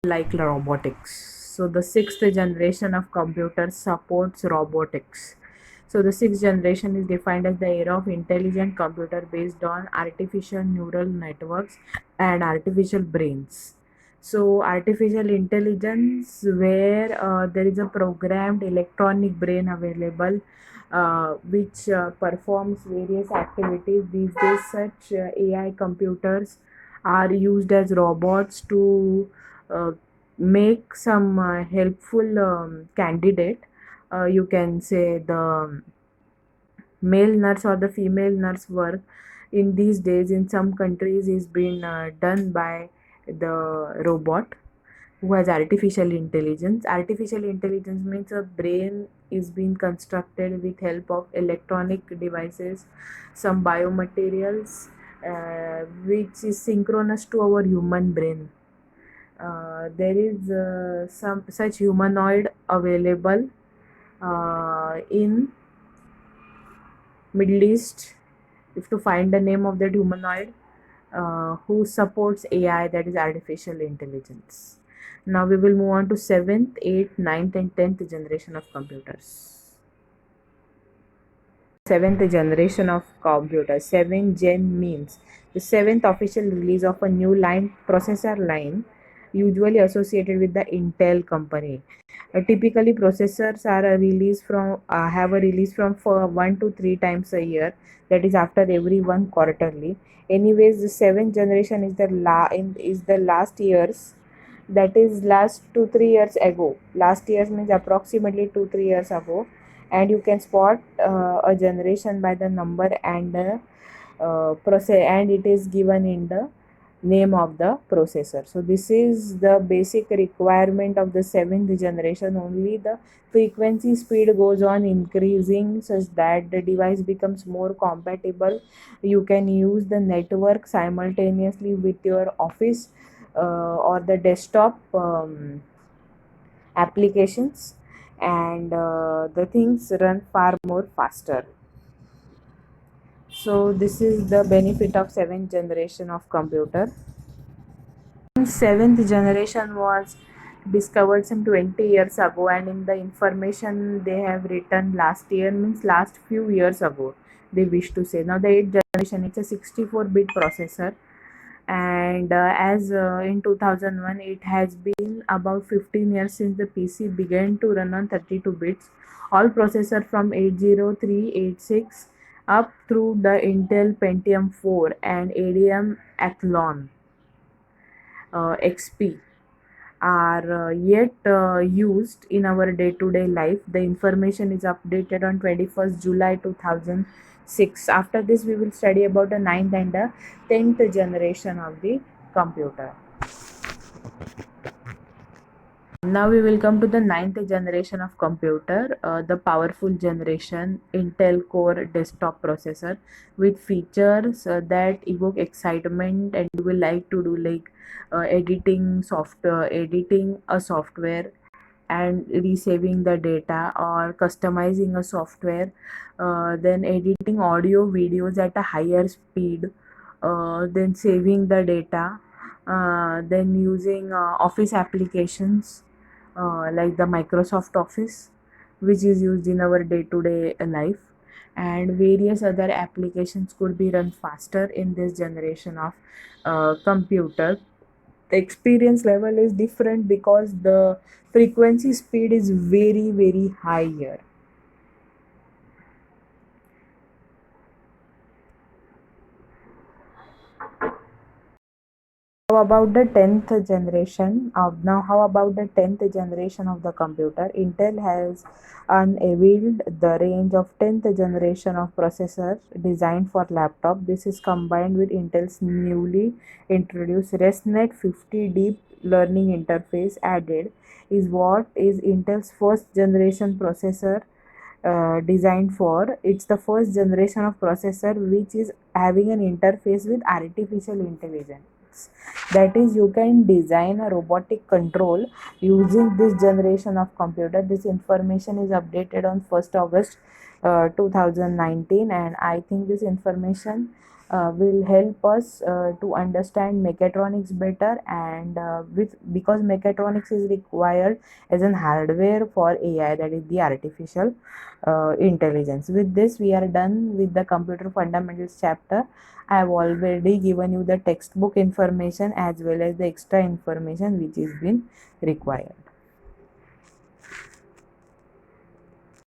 like robotics. So the sixth generation of computers supports robotics. So the sixth generation is defined as the era of intelligent computer based on artificial neural networks and artificial brains. So artificial intelligence, where there is a programmed electronic brain available, which performs various activities. These days, such AI computers are used as robots to uh, make some helpful candidate. You can say the male nurse or the female nurse work in these days in some countries is being done by the robot who has artificial intelligence. Artificial intelligence means a brain is being constructed with help of electronic devices, some biomaterials, which is synchronous to our human brain. There is some such humanoid available in Middle East. If to find the name of that humanoid who supports AI, that is artificial intelligence. Now we will move on to seventh, eighth, ninth, and 10th generation of computers. Seventh generation of computers. 7th gen means the seventh official release of a new line processor line, usually associated with the Intel company. Typically, processors are a release from have a release from for 1 to 3 times a year. That is after every one quarterly. Anyways, the seventh generation is the last years. That is last 2 3 years ago. Last years means approximately 2 3 years ago, and you can spot a generation by the number and the process, and it is given in the name of the processor. So this is the basic requirement of the seventh generation. Only the frequency speed goes on increasing such that the device becomes more compatible. You can use the network simultaneously with your office or the desktop applications, and the things run far more faster. So this is the benefit of seventh generation of computer. Seventh generation was discovered some 20 years ago, and in the information they have written last year means last few years ago, they wish to say. Now the eighth generation, it's a 64-bit processor, and as in 2001, it has been about 15 years since the PC began to run on 32 bits. All processor from 803, 86 up through the Intel Pentium 4 and ADM Athlon XP are yet used in our day-to-day life. The information is updated on 21st July 2006. After this, we will study about the ninth and the 10th generation of the computer. Now we will come to the ninth generation of computer, the powerful generation Intel Core desktop processor with features that evoke excitement and you will like to do, like editing a software and resaving the data, or customizing a software, then editing audio videos at a higher speed, then saving the data, then using office applications like the Microsoft Office, which is used in our day-to-day life, and various other applications could be run faster in this generation of computer. The experience level is different because the frequency speed is very high here. How about the 10th generation of now? How about the 10th generation of the computer? Intel has unveiled the range of 10th generation of processor designed for laptop. This is combined with Intel's newly introduced ResNet 50 deep learning interface added is what is Intel's first generation processor designed for. It's the first generation of processor which is having an interface with artificial intelligence. That is, you can design a robotic control using this generation of computer. This information is updated on 1st August 2019, and I think this information will help us to understand mechatronics better, and with because mechatronics is required as an hardware for AI, that is the artificial intelligence. With this, we are done with the computer fundamentals chapter. I have already given you the textbook information as well as the extra information which is been required.